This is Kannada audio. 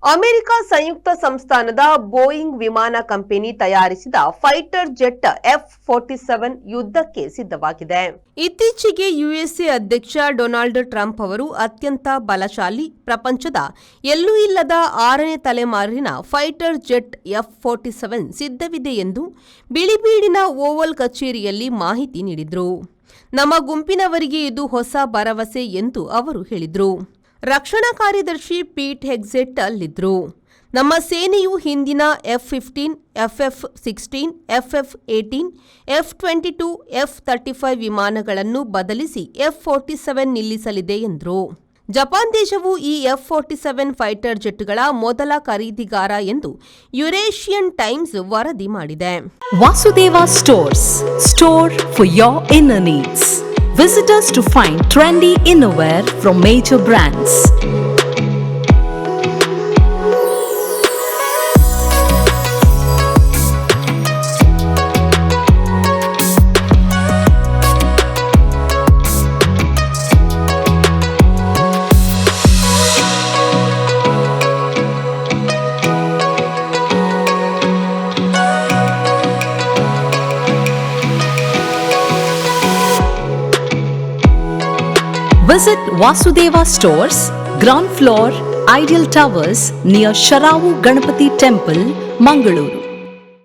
ಅಮೆರಿಕ ಸಂಯುಕ್ತ ಸಂಸ್ಥಾನದ ಬೋಯಿಂಗ್ ವಿಮಾನ ಕಂಪನಿ ತಯಾರಿಸಿದ ಫೈಟರ್ ಜೆಟ್ F-47 ಯುದ್ಧಕ್ಕೆ ಸಿದ್ಧವಾಗಿದೆ. ಇತ್ತೀಚೆಗೆ ಯುಎಸ್ಎ ಅಧ್ಯಕ್ಷ ಡೊನಾಲ್ಡ್ ಟ್ರಂಪ್ ಅವರು ಅತ್ಯಂತ ಬಲಶಾಲಿ, ಪ್ರಪಂಚದ ಎಲ್ಲೂ ಇಲ್ಲದ 6ನೇ ತಲೆಮಾರಿನ ಫೈಟರ್ ಜೆಟ್ F-47 ಸಿದ್ಧವಿದೆ ಎಂದು ಬಿಳಿಬೀಡಿನ ಓವಲ್ ಕಚೇರಿಯಲ್ಲಿ ಮಾಹಿತಿ ನೀಡಿದರು. ನಮ್ಮ ಗುಂಪಿನವರಿಗೆ ಇದು ಹೊಸ ಭರವಸೆ ಎಂದು ಅವರು ಹೇಳಿದರು. ರಕ್ಷಣಾ ಕಾರ್ಯದರ್ಶಿ ಪೀಟ್ ಹೆಗ್ಸೆಟ್ ಅಲ್ಲಿದ್ದರು. ನಮ್ಮ ಸೇನೆಯು ಹಿಂದಿನ F-15, FF-16, FF-18, F-22, F-35 ವಿಮಾನಗಳನ್ನು ಬದಲಿಸಿ F-47 ನಿಲ್ಲಿಸಲಿದೆ ಎಂದರು. ಜಪಾನ್ ದೇಶವು ಈ F-47 ಫೈಟರ್ ಜೆಟ್ಗಳ ಮೊದಲ ಖರೀದಿಗಾರ ಎಂದು ಯುರೇಷಿಯನ್ ಟೈಮ್ಸ್ ವರದಿ ಮಾಡಿದೆ. Vasudeva stores, store for your inner needs. Visit us to find trendy innerwear from major brands. Visit Vasudeva Stores, ground floor, Ideal Towers near Sharavu Ganapati Temple, Mangaluru.